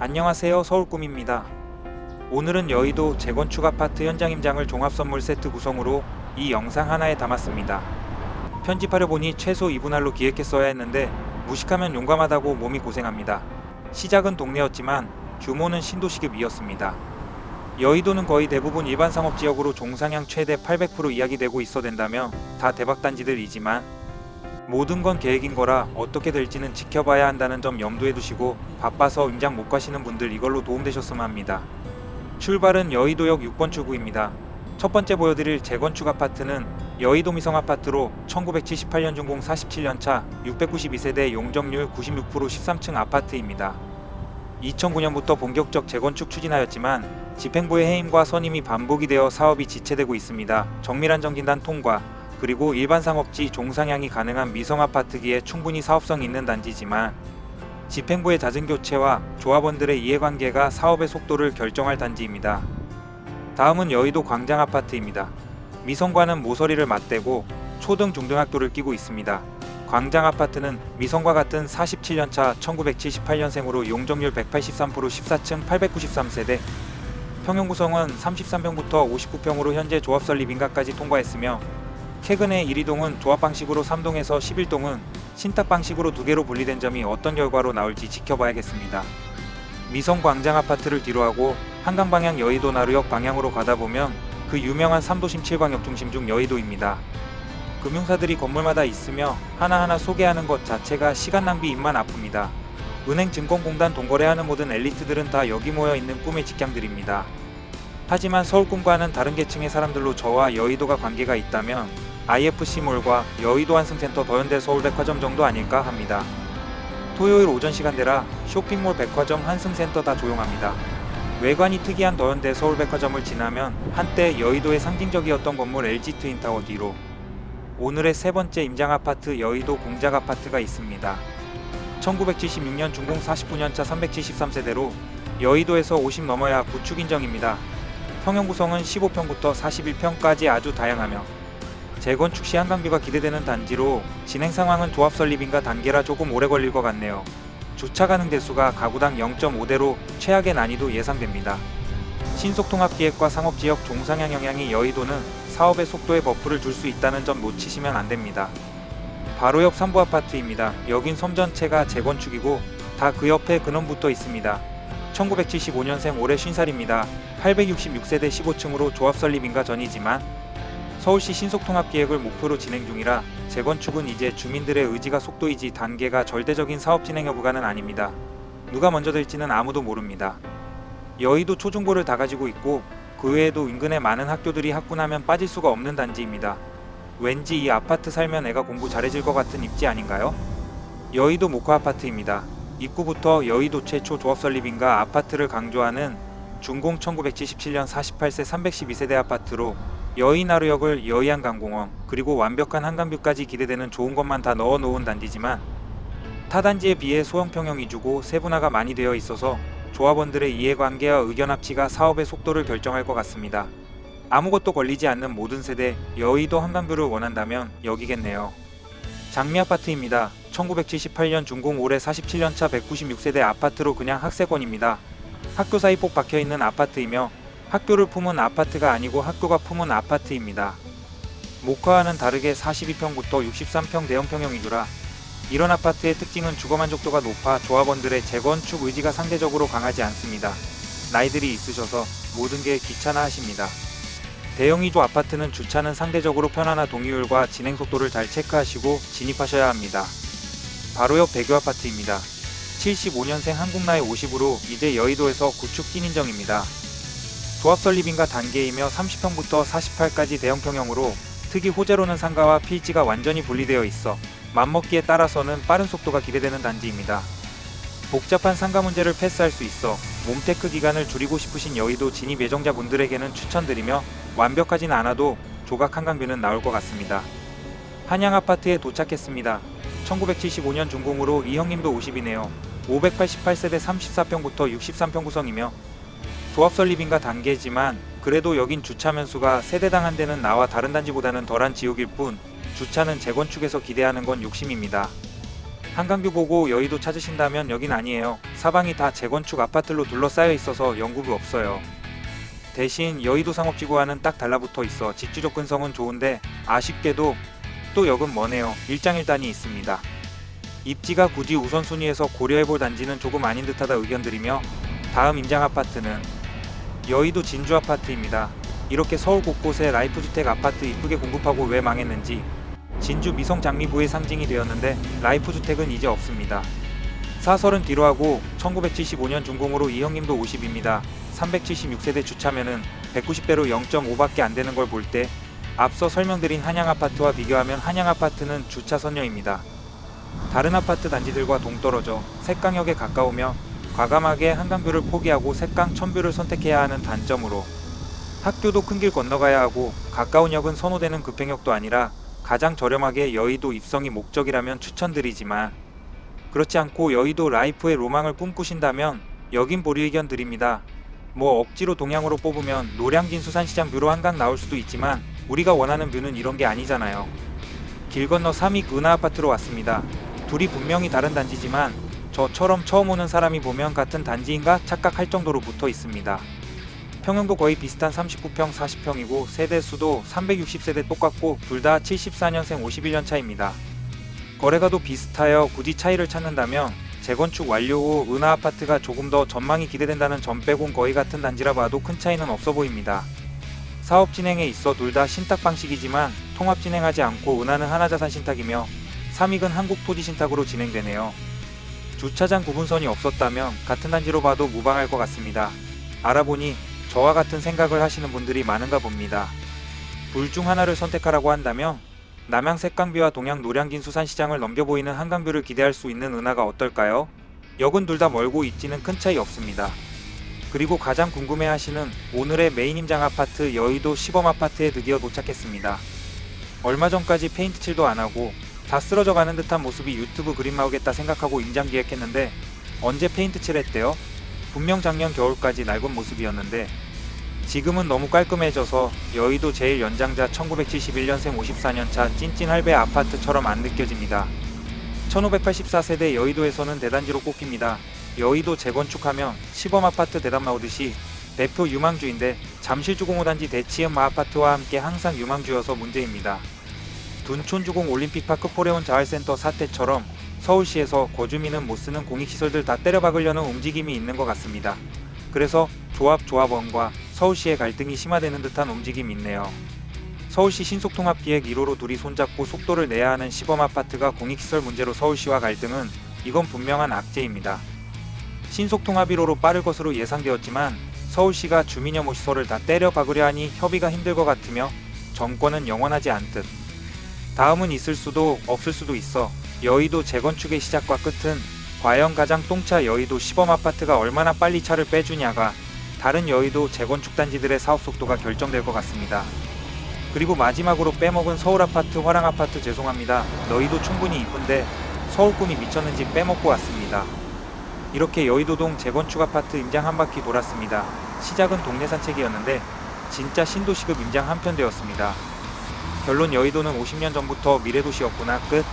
안녕하세요, 서울꿈입니다. 오늘은 여의도 재건축 아파트 현장 임장을 종합선물 세트 구성으로 이 영상 하나에 담았습니다. 편집하려 보니 최소 2분할로 기획했어야 했는데 무식하면 용감하다고 몸이 고생합니다. 시작은 동네였지만 규모는 신도시급 이었습니다. 여의도는 거의 대부분 일반 상업지역으로 종상향 최대 800% 이야기되고 있어댄다며 다 대박단지들이지만 모든 건 계획인 거라 어떻게 될지는 지켜봐야 한다는 점 염두에 두시고 바빠서 임장 못 가시는 분들 이걸로 도움되셨으면 합니다. 출발은 여의도역 6번 출구입니다. 첫 번째 보여드릴 재건축 아파트는 여의도 미성 아파트로 1978년 준공 47년차 692세대 용적률 96% 13층 아파트입니다. 2009년부터 본격적 재건축 추진하였지만 집행부의 해임과 선임이 반복이 되어 사업이 지체되고 있습니다. 정밀한 정진단 통과, 그리고 일반 상업지 종상향이 가능한 미성 아파트기에 충분히 사업성이 있는 단지지만 집행부의 잦은 교체와 조합원들의 이해관계가 사업의 속도를 결정할 단지입니다. 다음은 여의도 광장 아파트입니다. 미성과는 모서리를 맞대고 초등 중등학교를 끼고 있습니다. 광장 아파트는 미성과 같은 47년차 1978년생으로 용적률 183% 14층 893세대, 평형 구성은 33평부터 59평으로 현재 조합 설립 인가까지 통과했으며 최근에 1, 2동은 조합 방식으로 3동에서 11동은 신탁 방식으로 2개로 분리된 점이 어떤 결과로 나올지 지켜봐야겠습니다. 미성 광장 아파트를 뒤로하고 한강 방향 여의도 나루역 방향으로 가다 보면 그 유명한 3도심 7광역 중심 중 여의도입니다. 금융사들이 건물마다 있으며 하나하나 소개하는 것 자체가 시간 낭비 입만 아픕니다. 은행, 증권공단, 돈거래하는 모든 엘리트들은 다 여기 모여 있는 꿈의 직장들입니다. 하지만 서울꿈과는 다른 계층의 사람들로 저와 여의도가 관계가 있다면 IFC몰과 여의도 한승센터 더현대 서울백화점 정도 아닐까 합니다. 토요일 오전 시간대라 쇼핑몰, 백화점, 한승센터 다 조용합니다. 외관이 특이한 더현대 서울백화점을 지나면 한때 여의도의 상징적이었던 건물 LG트윈타워 뒤로 오늘의 세 번째 임장아파트 여의도 공작아파트가 있습니다. 1976년 준공 49년차 373세대로 여의도에서 50 넘어야 구축 인정입니다. 평형 구성은 15평부터 41평까지 아주 다양하며 재건축 시 한강뷰가 기대되는 단지로 진행 상황은 조합 설립인가 단계라 조금 오래 걸릴 것 같네요. 주차 가능 대수가 가구당 0.5대로 최악의 난이도 예상됩니다. 신속통합기획과 상업지역 종상향 영향이 여의도는 사업의 속도에 버프를 줄 수 있다는 점 놓치시면 안됩니다. 바로 옆 3부 아파트입니다. 여긴 섬 전체가 재건축이고 다 그 옆에 근원 붙어 있습니다. 1975년생 올해 50살입니다. 866세대 15층으로 조합 설립 인가 전이지만 서울시 신속통합기획을 목표로 진행 중이라 재건축은 이제 주민들의 의지가 속도이지 단계가 절대적인 사업 진행 여부가는 아닙니다. 누가 먼저 될지는 아무도 모릅니다. 여의도 초중고를 다 가지고 있고 그 외에도 인근에 많은 학교들이 학군하면 빠질 수가 없는 단지입니다. 왠지 이 아파트 살면 애가 공부 잘해질 것 같은 입지 아닌가요? 여의도 모카 아파트입니다. 입구부터 여의도 최초 조합 설립인가 아파트를 강조하는 준공 1977년 48세 312세대 아파트로 여의나루역을 여의한강공원 그리고 완벽한 한강뷰까지 기대되는 좋은 것만 다 넣어놓은 단지지만 타 단지에 비해 소형 평형 위주고 세분화가 많이 되어 있어서 조합원들의 이해관계와 의견 합치가 사업의 속도를 결정할 것 같습니다. 아무것도 걸리지 않는 모든 세대 여의도 한강뷰를 원한다면 여기겠네요. 장미아파트입니다. 1978년 준공 올해 47년차 196세대 아파트로 그냥 학세권입니다. 학교 사이 꼭 박혀있는 아파트이며 학교를 품은 아파트가 아니고 학교가 품은 아파트입니다. 모카와는 다르게 42평부터 63평 대형 평형 위주라 이런 아파트의 특징은 주거 만족도가 높아 조합원들의 재건축 의지가 상대적으로 강하지 않습니다. 나이들이 있으셔서 모든 게 귀찮아 하십니다. 대형 위주 아파트는 주차는 상대적으로 편안한 동의율과 진행 속도를 잘 체크하시고 진입하셔야 합니다. 바로 옆 배교 아파트입니다. 75년생 한국 나이 50으로 이제 여의도에서 구축 찐인정입니다. 조합 설립인가 단계이며 30평부터 48까지 대형 평형으로 특이 호재로는 상가와 필지가 완전히 분리되어 있어 맘먹기에 따라서는 빠른 속도가 기대되는 단지입니다. 복잡한 상가 문제를 패스할 수 있어 몸테크 기간을 줄이고 싶으신 여의도 진입 예정자분들에게는 추천드리며 완벽하진 않아도 조각 한강뷰는 나올 것 같습니다. 한양아파트에 도착했습니다. 1975년 준공으로 이 형님도 50이네요. 588세대 34평부터 63평 구성이며 조합 설립인가 단계지만 그래도 여긴 주차 면수가 세대당 한 대는 나와 다른 단지보다는 덜한 지역일 뿐 주차는 재건축에서 기대하는 건 욕심입니다. 한강뷰 보고 여의도 찾으신다면 여긴 아니에요. 사방이 다 재건축 아파트로 둘러싸여 있어서 연구가 없어요. 대신 여의도 상업지구와는 딱 달라붙어 있어 직주 접근성은 좋은데 아쉽게도 또 역은 머네요. 일장일단이 있습니다. 입지가 굳이 우선순위에서 고려해볼 단지는 조금 아닌 듯하다 의견드리며, 다음 임장 아파트는 여의도 진주 아파트입니다. 이렇게 서울 곳곳에 라이프주택 아파트 이쁘게 공급하고 왜 망했는지. 진주 미성장미부의 상징이 되었는데 라이프주택은 이제 없습니다. 사설은 뒤로 하고 1975년 준공으로 이형님도 50입니다. 376세대 주차면은 190대로 0.5밖에 안 되는 걸 볼 때 앞서 설명드린 한양아파트와 비교하면 한양아파트는 주차 선녀입니다. 다른 아파트 단지들과 동떨어져 색강역에 가까우며 과감하게 한강뷰를 포기하고 색강 천뷰를 선택해야 하는 단점으로, 학교도 큰 길 건너가야 하고 가까운 역은 선호되는 급행역도 아니라 가장 저렴하게 여의도 입성이 목적이라면 추천드리지만, 그렇지 않고 여의도 라이프의 로망을 꿈꾸신다면 여긴 보류 의견 드립니다. 뭐 억지로 동향으로 뽑으면 노량진 수산시장 뷰로 한강 나올 수도 있지만 우리가 원하는 뷰는 이런 게 아니잖아요. 길 건너 삼익 은하아파트로 왔습니다. 둘이 분명히 다른 단지지만 저처럼 처음 오는 사람이 보면 같은 단지인가 착각할 정도로 붙어 있습니다. 평형도 거의 비슷한 39평 40평이고 세대수도 360세대 똑같고 둘 다 74년생 51년 차입니다. 거래가도 비슷하여 굳이 차이를 찾는다면 재건축 완료 후 은하아파트가 조금 더 전망이 기대된다는 점 빼곤 거의 같은 단지라 봐도 큰 차이는 없어 보입니다. 사업 진행에 있어 둘 다 신탁 방식이지만 통합 진행하지 않고 은하는 하나자산 신탁이며 삼익은 한국토지신탁으로 진행되네요. 주차장 구분선이 없었다면 같은 단지로 봐도 무방할 것 같습니다. 알아보니 저와 같은 생각을 하시는 분들이 많은가 봅니다. 둘 중 하나를 선택하라고 한다면 남양 색강뷰와 동양 노량진 수산시장을 넘겨보이는 한강뷰를 기대할 수 있는 은하가 어떨까요? 역은 둘 다 멀고 입지는 큰 차이 없습니다. 그리고 가장 궁금해하시는 오늘의 메인 임장 아파트 여의도 시범아파트에 드디어 도착했습니다. 얼마 전까지 페인트 칠도 안하고 다 쓰러져 가는 듯한 모습이 유튜브 그림 나오겠다 생각하고 임장 기획했는데 언제 페인트 칠했대요? 분명 작년 겨울까지 낡은 모습이었는데 지금은 너무 깔끔해져서 여의도 제일 연장자 1971년생 54년차 찐찐 할배 아파트처럼 안 느껴집니다. 1584세대 여의도에서는 대단지로 꼽힙니다. 여의도 재건축하면 시범아파트 대담 나오듯이 대표 유망주인데 잠실주공호단지 대치읍 마아파트와 함께 항상 유망주여서 문제입니다. 둔촌주공 올림픽파크 포레온 자활센터 사태처럼 서울시에서 거주민은 못쓰는 공익시설들 다 때려박으려는 움직임이 있는 것 같습니다. 그래서 조합원과 서울시의 갈등이 심화되는 듯한 움직임이 있네요. 서울시 신속통합기획 1호로 둘이 손잡고 속도를 내야 하는 시범아파트가 공익시설 문제로 서울시와 갈등은 이건 분명한 악재입니다. 신속통합 1호로 빠를 것으로 예상되었지만 서울시가 주민혐오시설을 다 때려박으려 하니 협의가 힘들 것 같으며 정권은 영원하지 않듯. 다음은 있을 수도 없을 수도 있어 여의도 재건축의 시작과 끝은 과연 가장 똥차 여의도 시범아파트가 얼마나 빨리 차를 빼주냐가 다른 여의도 재건축 단지들의 사업 속도가 결정될 것 같습니다. 그리고 마지막으로 빼먹은 서울아파트 화랑아파트 죄송합니다. 너희도 충분히 이쁜데 서울 꿈이 미쳤는지 빼먹고 왔습니다. 이렇게 여의도동 재건축 아파트 임장 한 바퀴 돌았습니다. 시작은 동네 산책이었는데 진짜 신도시급 임장 한편 되었습니다. 결론 여의도는 50년 전부터 미래도시였구나 끝.